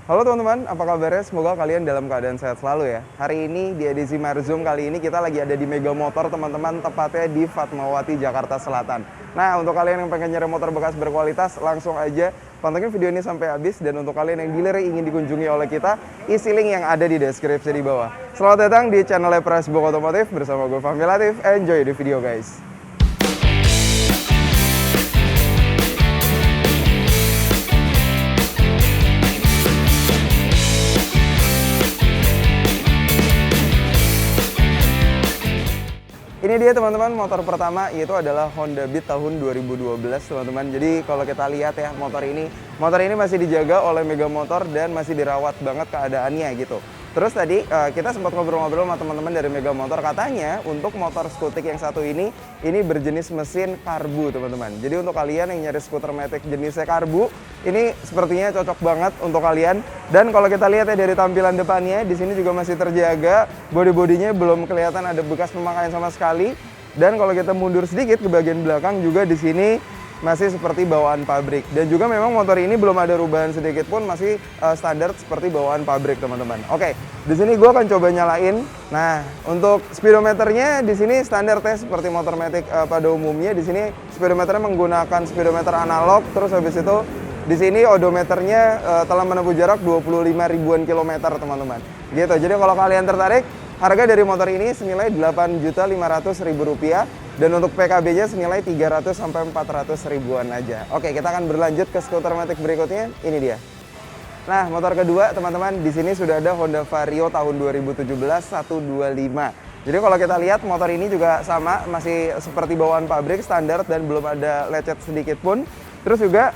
Halo teman-teman, apa kabarnya? Semoga kalian dalam keadaan sehat selalu ya. Hari ini di edisi Marzum kali ini kita lagi ada di Mega Motor teman-teman, tepatnya di Fatmawati, Jakarta Selatan. Nah, untuk kalian yang pengen nyari motor bekas berkualitas, langsung aja pantengin video ini sampai habis. Dan untuk kalian yang dealer yang ingin dikunjungi oleh kita, isi link yang ada di deskripsi di bawah. Selamat datang di channel Pressbook Otomotif bersama gue Fahmi Latif. Enjoy the video guys. Ini dia teman-teman, motor pertama yaitu adalah Honda Beat tahun 2012 teman-teman. Jadi kalau kita lihat ya motor ini masih dijaga oleh Mega Motor dan masih dirawat banget keadaannya gitu. Terus tadi kita sempat ngobrol-ngobrol sama teman-teman dari Mega Motor, katanya untuk motor skutik yang satu ini berjenis mesin karbu teman-teman. Jadi untuk kalian yang nyari skuter matic jenisnya karbu, ini sepertinya cocok banget untuk kalian. Dan kalau kita lihat ya dari tampilan depannya, di sini juga masih terjaga, bodi-bodinya belum kelihatan ada bekas pemakaian sama sekali. Dan kalau kita mundur sedikit ke bagian belakang juga di sini masih seperti bawaan pabrik. Dan juga memang motor ini belum ada rubahan sedikit pun, masih standar seperti bawaan pabrik teman-teman. Oke, di sini gue akan coba nyalain. Nah, untuk speedometernya di sini standar tes seperti motor matic pada umumnya. Di sini speedometernya menggunakan speedometer analog. Terus habis itu di sini odometernya telah menempuh jarak 25 ribuan kilometer teman-teman. Gitu. Jadi kalau kalian tertarik, harga dari motor ini senilai Rp8.500.000 dan untuk PKB-nya senilai 300 sampai 400 ribuan aja. Oke, kita akan berlanjut ke skuter matic berikutnya. Ini dia. Nah, motor kedua teman-teman, di sini sudah ada Honda Vario tahun 2017 125. Jadi kalau kita lihat motor ini juga sama, masih seperti bawaan pabrik standar dan belum ada lecet sedikit pun. Terus juga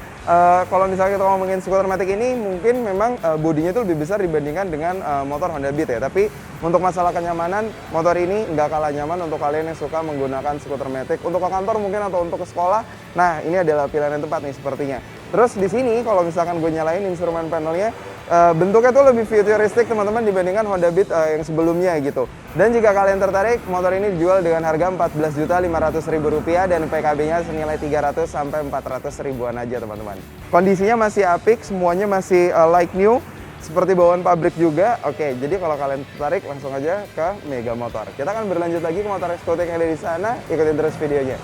kalau misalnya kita ngomongin skuter matic ini, mungkin memang bodinya itu lebih besar dibandingkan dengan motor Honda Beat ya. Tapi untuk masalah kenyamanan, motor ini nggak kalah nyaman untuk kalian yang suka menggunakan skuter matic untuk ke kantor mungkin atau untuk ke sekolah. Nah, ini adalah pilihan yang tepat nih sepertinya. Terus di sini kalau misalkan gue nyalain instrumen panelnya, bentuknya tuh lebih futuristik teman-teman dibandingkan Honda Beat yang sebelumnya gitu. Dan jika kalian tertarik, motor ini dijual dengan harga Rp14.500.000 dan PKB-nya senilai 300 sampai 400 ribuan aja teman-teman. Kondisinya masih apik, semuanya masih like new, seperti bawaan pabrik juga. Oke, jadi kalau kalian tertarik langsung aja ke Mega Motor. Kita akan berlanjut lagi ke motor skutik yang ada di sana, ikutin terus videonya.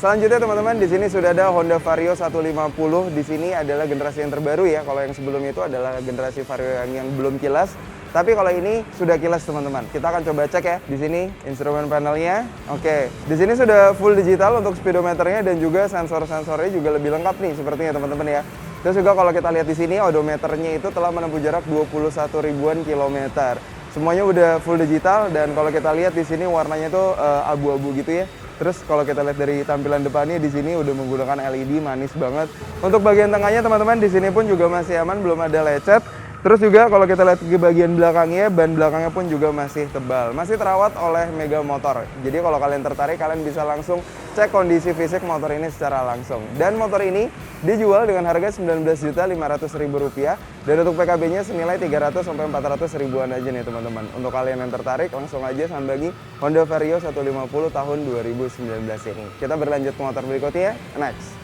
Selanjutnya teman-teman, di sini sudah ada Honda Vario 150. Di sini adalah generasi yang terbaru ya. Kalau yang sebelumnya itu adalah generasi Vario yang belum kilas. Tapi kalau ini sudah kilas teman-teman. Kita akan coba cek ya. Di sini instrumen panelnya. Oke, di sini sudah full digital untuk speedometernya dan juga sensor-sensornya juga lebih lengkap nih sepertinya teman-teman ya. Terus juga kalau kita lihat di sini odometernya itu telah menempuh jarak 21 ribuan kilometer. Semuanya udah full digital dan kalau kita lihat di sini warnanya tuh abu-abu gitu ya. Terus kalau kita lihat dari tampilan depannya di sini udah menggunakan LED, manis banget. Untuk bagian tengahnya teman-teman di sini pun juga masih aman, belum ada lecet. Terus juga kalau kita lihat ke bagian belakangnya, ban belakangnya pun juga masih tebal, masih terawat oleh Mega Motor. Jadi kalau kalian tertarik, kalian bisa langsung cek kondisi fisik motor ini secara langsung. Dan motor ini dijual dengan harga Rp19.500.000 dan untuk PKB-nya senilai 300 sampai 400 ribuan aja nih teman-teman. Untuk kalian yang tertarik, langsung aja sambangi Honda Vario 150 tahun 2019 ini. Kita berlanjut ke motor berikutnya, next.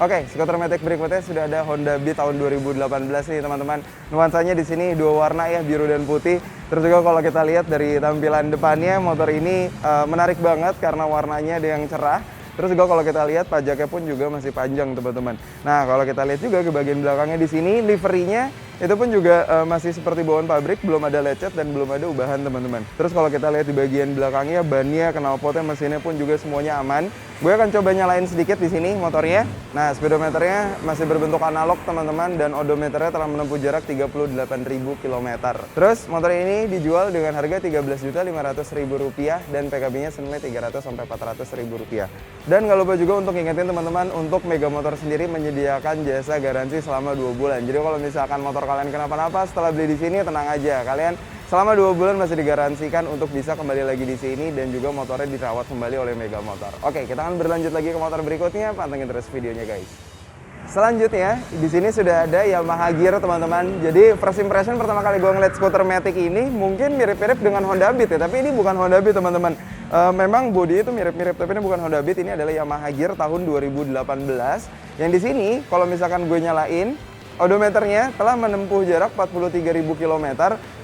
Oke, skuter matic berikutnya sudah ada Honda Beat tahun 2018 nih teman-teman. Nuansanya di sini dua warna ya, biru dan putih. Terus juga kalau kita lihat dari tampilan depannya, motor ini menarik banget karena warnanya ada yang cerah. Terus juga kalau kita lihat pajaknya pun juga masih panjang teman-teman. Nah, kalau kita lihat juga ke bagian belakangnya di sini, liverinya itu pun juga masih seperti bawaan pabrik, belum ada lecet dan belum ada ubahan teman-teman. Terus kalau kita lihat di bagian belakangnya, bannya, knalpotnya, mesinnya pun juga semuanya aman. Gue akan coba nyalain sedikit di sini motornya. Nah, speedometernya masih berbentuk analog teman-teman dan odometernya telah menempuh jarak 38.000 km. Terus motor ini dijual dengan harga Rp13.500.000 dan PKB-nya senilai 300 sampai 400 ribu rupiah. Dan nggak lupa juga untuk ingetin teman-teman, untuk Mega Motor sendiri menyediakan jasa garansi selama 2 bulan. Jadi kalau misalkan motor kalian kenapa-napa setelah beli di sini, tenang aja, kalian selama 2 bulan masih digaransikan untuk bisa kembali lagi di sini dan juga motornya dirawat kembali oleh Mega Motor. Oke, kita akan berlanjut lagi ke motor berikutnya, pantengin terus videonya guys. Selanjutnya, di sini sudah ada Yamaha Gear teman-teman. Jadi first impression pertama kali gue ngeliat skuter matic ini mungkin mirip-mirip dengan Honda Beat ya, tapi ini bukan Honda Beat teman-teman. Memang bodi itu mirip-mirip, tapi ini bukan Honda Beat, ini adalah Yamaha Gear tahun 2018. Yang di sini kalau misalkan gue nyalain, odometernya telah menempuh jarak 43.000 km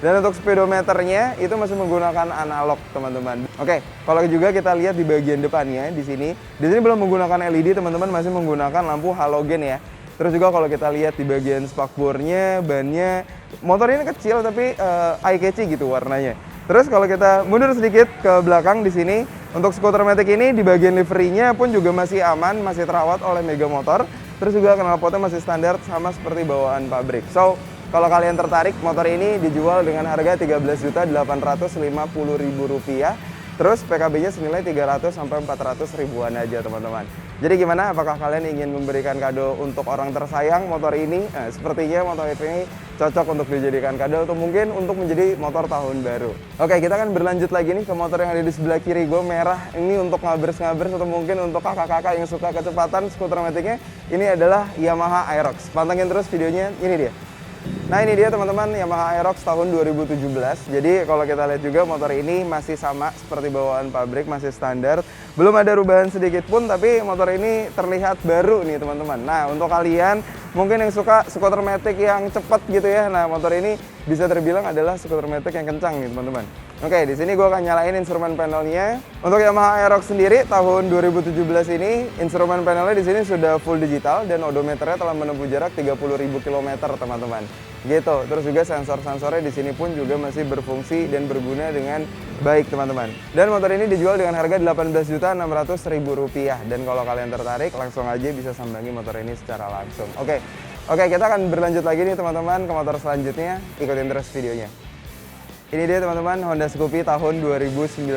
dan untuk speedometernya itu masih menggunakan analog, teman-teman. Oke, kalau juga kita lihat di bagian depannya di sini belum menggunakan LED, teman-teman, masih menggunakan lampu halogen ya. Terus juga kalau kita lihat di bagian spakbornya, bannya, motor ini kecil tapi eye-catchy gitu warnanya. Terus kalau kita mundur sedikit ke belakang di sini, untuk skuter Matic ini di bagian liverinya pun juga masih aman, masih terawat oleh Mega Motor. Terus juga knalpotnya masih standar sama seperti bawaan pabrik. So, kalau kalian tertarik, motor ini dijual dengan harga Rp13.850.000. Terus PKB-nya senilai 300 sampai 400 ribuan aja, teman-teman. Jadi gimana? Apakah kalian ingin memberikan kado untuk orang tersayang motor ini? Nah, sepertinya motor ini cocok untuk dijadikan kado atau mungkin untuk menjadi motor tahun baru. Oke, kita akan berlanjut lagi nih ke motor yang ada di sebelah kiri gue, merah. Ini untuk ngabers-ngabers atau mungkin untuk kakak-kakak yang suka kecepatan skuter Matic-nya. Ini adalah Yamaha Aerox. Pantengin terus videonya, ini dia. Nah, ini dia, teman-teman, Yamaha Aerox tahun 2017. Jadi kalau kita lihat juga motor ini masih sama seperti bawaan pabrik, masih standar. Belum ada perubahan sedikit pun, tapi motor ini terlihat baru nih, teman-teman. Nah, untuk kalian mungkin yang suka skuter Matic yang cepat gitu ya, nah motor ini bisa terbilang adalah skuter Matic yang kencang nih, teman-teman. Oke, di sini gue akan nyalain instrumen panelnya. Untuk Yamaha Aerox sendiri tahun 2017 ini instrumen panelnya di sini sudah full digital dan odometernya telah menempuh jarak 30.000 km, teman-teman. Gitu. Terus juga sensor-sensornya di sini pun juga masih berfungsi dan berguna dengan baik, teman-teman. Dan motor ini dijual dengan harga Rp18.600.000. Dan kalau kalian tertarik, langsung aja bisa sambangi motor ini secara langsung. Oke, kita akan berlanjut lagi nih, teman-teman, ke motor selanjutnya. Ikutin terus videonya. Ini dia, teman-teman, Honda Scoopy tahun 2019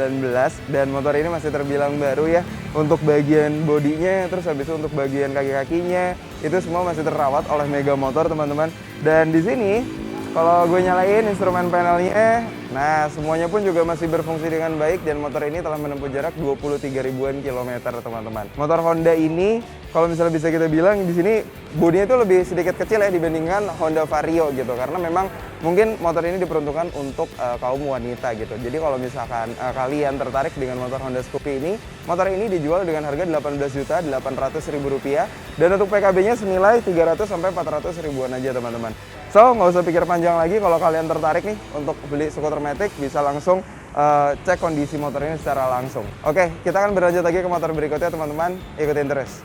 dan motor ini masih terbilang baru ya. Untuk bagian bodinya, terus habis itu untuk bagian kaki-kakinya itu semua masih terawat oleh Mega Motor, teman-teman. Dan di sini kalau gue nyalain instrumen panelnya, nah semuanya pun juga masih berfungsi dengan baik dan motor ini telah menempuh jarak 23.000-an kilometer, teman-teman. Motor Honda ini kalau misalnya bisa kita bilang di sini bodinya itu lebih sedikit kecil ya dibandingkan Honda Vario gitu, karena memang mungkin motor ini diperuntukkan untuk kaum wanita gitu. Jadi kalau misalkan kalian tertarik dengan motor Honda Scoopy ini, motor ini dijual dengan harga Rp18.800.000 dan untuk PKB-nya senilai 300 sampai 400 ribuan aja, teman-teman. So, nggak usah pikir panjang lagi, kalau kalian tertarik nih untuk beli skuter Matic bisa langsung cek kondisi motor ini secara langsung. Oke, kita akan berlanjut lagi ke motor berikutnya, teman-teman. Ikutin terus.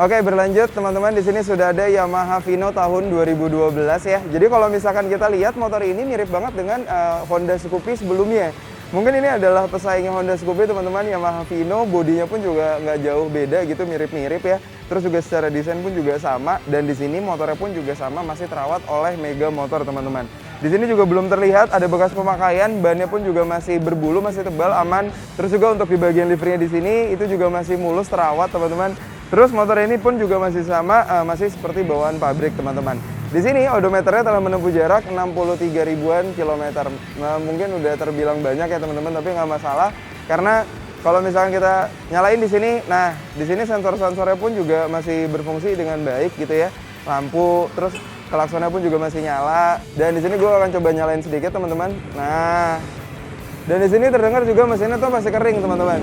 Oke, berlanjut, teman-teman. Di sini sudah ada Yamaha Vino tahun 2012 ya. Jadi kalau misalkan kita lihat motor ini mirip banget dengan Honda Scoopy sebelumnya. Mungkin ini adalah pesaingnya Honda Scoopy, teman-teman. Yamaha Vino, bodinya pun juga nggak jauh beda gitu, mirip-mirip ya. Terus juga secara desain pun juga sama, dan di sini motornya pun juga sama, masih terawat oleh Mega Motor, teman-teman. Di sini juga belum terlihat ada bekas pemakaian, bannya pun juga masih berbulu, masih tebal, aman. Terus juga untuk di bagian liverinya di sini itu juga masih mulus, terawat, teman-teman. Terus motor ini pun juga masih sama, masih seperti bawaan pabrik, teman-teman. Di sini odometernya telah menempuh jarak 63.000-an kilometer. Nah, mungkin udah terbilang banyak ya, teman-teman, tapi nggak masalah karena kalau misalkan kita nyalain di sini, nah di sini sensor-sensornya pun juga masih berfungsi dengan baik gitu ya. Lampu, terus klaksonnya pun juga masih nyala. Dan di sini gue akan coba nyalain sedikit, teman-teman. Nah, dan di sini terdengar juga mesinnya tuh masih kering, teman-teman.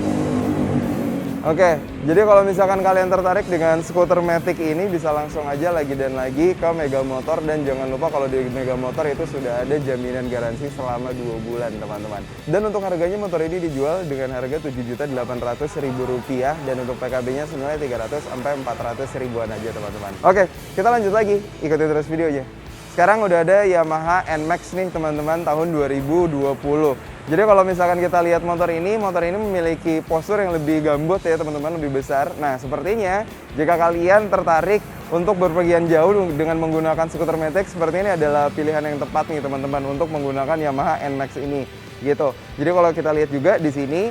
Oke, jadi kalau misalkan kalian tertarik dengan skuter Matic ini bisa langsung aja lagi dan lagi ke Mega Motor, dan jangan lupa kalau di Mega Motor itu sudah ada jaminan garansi selama 2 bulan, teman-teman. Dan untuk harganya motor ini dijual dengan harga Rp7.800.000 dan untuk PKB-nya senilai 300 sampai 400 ribuan aja, teman-teman. Oke, kita lanjut lagi, ikutin terus videonya. Sekarang udah ada Yamaha NMAX nih, teman-teman, tahun 2020. Jadi kalau misalkan kita lihat motor ini memiliki postur yang lebih gambut ya, teman-teman, lebih besar. Nah, sepertinya jika kalian tertarik untuk berpergian jauh dengan menggunakan skuter Matic, seperti ini adalah pilihan yang tepat nih, teman-teman, untuk menggunakan Yamaha NMAX ini gitu. Jadi kalau kita lihat juga di sini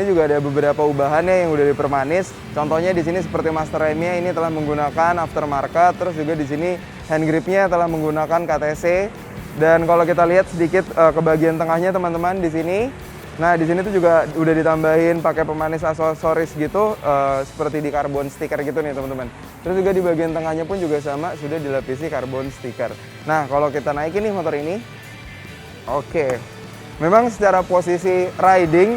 juga ada beberapa ubahannya yang udah dipermanis. Contohnya di sini seperti master remnya ini telah menggunakan aftermarket, terus juga di sini hand gripnya telah menggunakan KTC. Dan kalau kita lihat sedikit ke bagian tengahnya, teman-teman, di sini. Nah, di sini tuh juga udah ditambahin pakai pemanis aksesoris gitu, seperti di karbon stiker gitu nih, teman-teman. Terus juga di bagian tengahnya pun juga sama, sudah dilapisi karbon stiker. Nah, kalau kita naikin nih motor ini. Oke. Memang secara posisi riding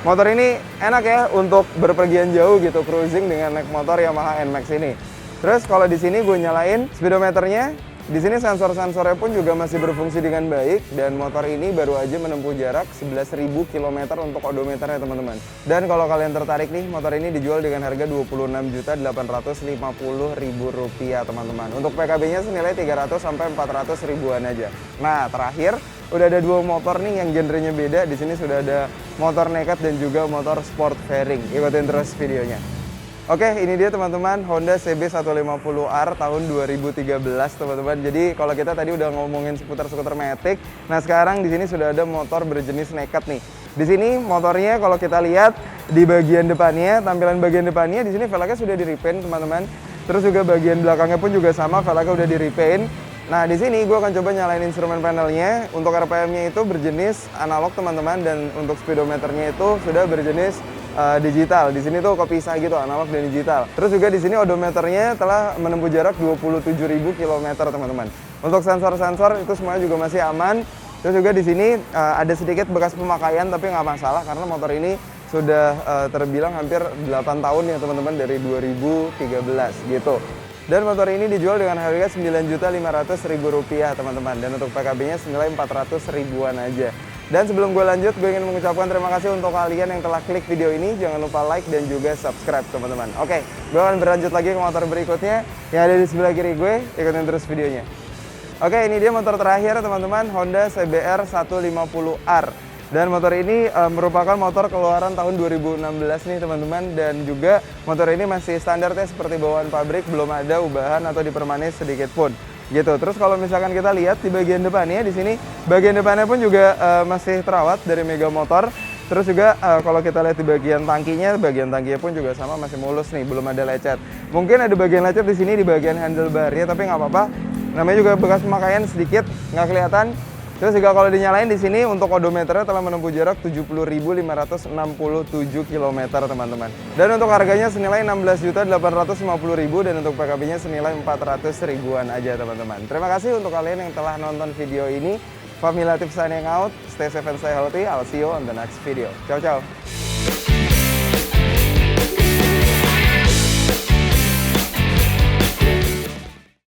motor ini enak ya untuk berpergian jauh gitu, cruising dengan naik motor Yamaha NMAX ini. Terus kalau di sini gue nyalain speedometernya, di sini sensor-sensornya pun juga masih berfungsi dengan baik dan motor ini baru aja menempuh jarak 11.000 km untuk odometernya teman-teman. Dan kalau kalian tertarik nih, motor ini dijual dengan harga Rp26.850.000 teman-teman. Untuk PKB-nya senilai 300 sampai 400 ribuan aja. Nah, terakhir udah ada dua motor nih yang genrenya beda. Di sini sudah ada motor naked dan juga motor sport fairing. Ikutin terus videonya. Oke, ini dia teman-teman Honda CB150R tahun 2013 teman-teman. Jadi kalau kita tadi udah ngomongin seputar-seputar Matic, nah sekarang di sini sudah ada motor berjenis naked nih. Di sini motornya kalau kita lihat di bagian depannya, tampilan bagian depannya di sini velgnya sudah di-repaint teman-teman. Terus juga bagian belakangnya pun juga sama, velgnya udah di-repaint. Nah, di sini gue akan coba nyalain instrumen panelnya. Untuk RPM-nya itu berjenis analog teman-teman, dan untuk speedometernya itu sudah berjenis digital. Di sini tuh kepisah gitu, analog dan digital. Terus juga di sini odometernya telah menempuh jarak 27.000 km teman-teman. Untuk sensor-sensor itu semuanya juga masih aman. Terus juga di sini ada sedikit bekas pemakaian, tapi nggak masalah karena motor ini sudah terbilang hampir 8 tahun ya teman-teman, dari 2013 gitu. Dan motor ini dijual dengan harga Rp9.500.000 teman-teman. Dan untuk PKB-nya senilai 400 ribuan aja. Dan sebelum gue lanjut, gue ingin mengucapkan terima kasih untuk kalian yang telah klik video ini. Jangan lupa like dan juga subscribe teman-teman. Oke, gue akan berlanjut lagi ke motor berikutnya yang ada di sebelah kiri gue. Ikutin terus videonya. Oke, ini dia motor terakhir teman-teman, Honda CBR 150R. Dan motor ini merupakan motor keluaran tahun 2016 nih teman-teman. Dan juga motor ini masih standarnya seperti bawaan pabrik, belum ada ubahan atau dipermanis sedikit pun gitu. Terus kalau misalkan kita lihat di bagian depannya, di sini bagian depannya pun juga masih terawat dari Mega Motor. Terus juga kalau kita lihat di bagian tangkinya pun juga sama, masih mulus nih, belum ada lecet. Mungkin ada bagian lecet di sini di bagian handlebarnya, tapi nggak apa-apa. Namanya juga bekas pemakaian sedikit, nggak kelihatan. Terus juga kalau dinyalain di sini untuk odometernya telah menempuh jarak 70.567 km teman-teman. Dan untuk harganya senilai Rp16.850.000 dan untuk PKB-nya senilai 400 ribuan aja teman-teman. Terima kasih untuk kalian yang telah nonton video ini. Fahmi Latif signing out. Stay safe and stay healthy. I'll see you on the next video. Ciao ciao.